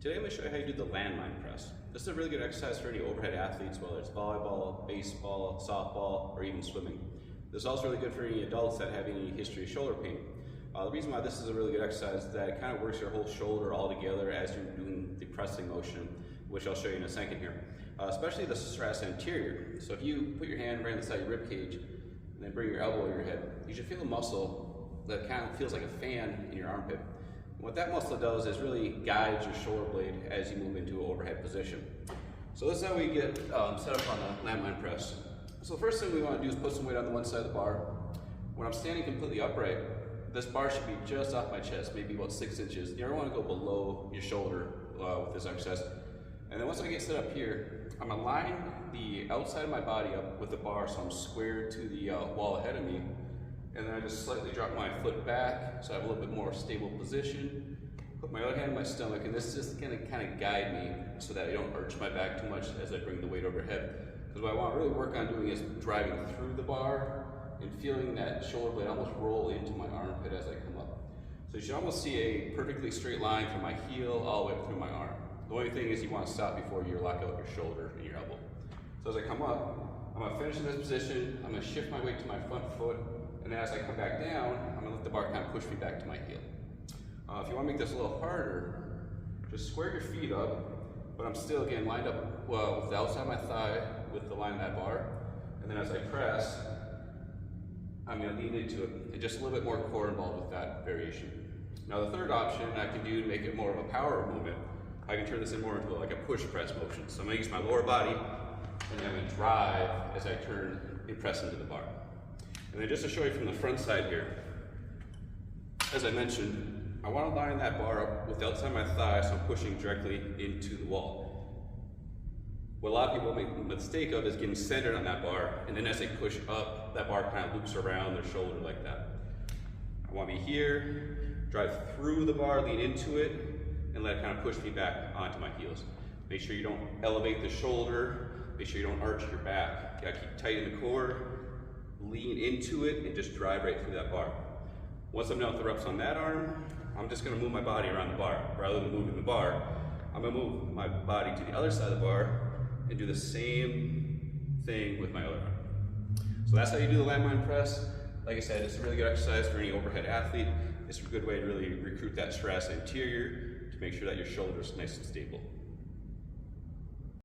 Today I'm going to show you how you do the landmine press. This is a really good exercise for any overhead athletes, whether it's volleyball, baseball, softball, or even swimming. This is also really good for any adults that have any history of shoulder pain. The reason why this is a really good exercise is that it kind of works your whole shoulder all together as you're doing the pressing motion, which I'll show you in a second here. Especially the stress anterior. So if you put your hand right on the side of your rib cage and then bring your elbow to your head, you should feel a muscle that kind of feels like a fan in your armpit. What that muscle does is really guides your shoulder blade as you move into an overhead position. So this is how we get set up on the landmine press. So the first thing we want to do is put some weight on the one side of the bar. When I'm standing completely upright, this bar should be just off my chest, maybe about 6 inches. You never want to go below your shoulder with this exercise. And then once I get set up here, I'm going to line the outside of my body up with the bar so I'm square to the wall ahead of me. And then I just slightly drop my foot back so I have a little bit more stable position. Put my other hand on my stomach, and this is just going to kind of guide me so that I don't arch my back too much as I bring the weight overhead. Because what I want to really work on doing is driving through the bar and feeling that shoulder blade almost roll into my armpit as I come up. So you should almost see a perfectly straight line from my heel all the way up through my arm. The only thing is you want to stop before you lock out your shoulder and your elbow. So as I come up, I'm going to finish in this position. I'm going to shift my weight to my front foot. And then as I come back down, I'm going to let the bar kind of push me back to my heel. If you want to make this a little harder, just square your feet up, but I'm still, again, lined up with the outside of my thigh with the line of that bar. And then as I press, I'm going to lean into it, and just a little bit more core involved with that variation. Now the third option I can do to make it more of a power movement, I can turn this in more into like a push press motion. So I'm going to use my lower body, and then I'm going to drive as I turn and press into the bar. And then just to show you from the front side here, as I mentioned, I want to line that bar up with the outside of my thigh so I'm pushing directly into the wall. What a lot of people make the mistake of is getting centered on that bar, and then as they push up, that bar kind of loops around their shoulder like that. I want to be here, drive through the bar, lean into it, and let it kind of push me back onto my heels. Make sure you don't elevate the shoulder, make sure you don't arch your back. You gotta keep tight in the core, lean into it, and just drive right through that bar. Once I'm done with the reps on that arm, I'm just going to move my body around the bar. Rather than moving the bar, I'm going to move my body to the other side of the bar and do the same thing with my other arm. So that's how you do the landmine press. Like I said, it's a really good exercise for any overhead athlete. It's a good way to really recruit that stress anterior to make sure that your shoulder is nice and stable.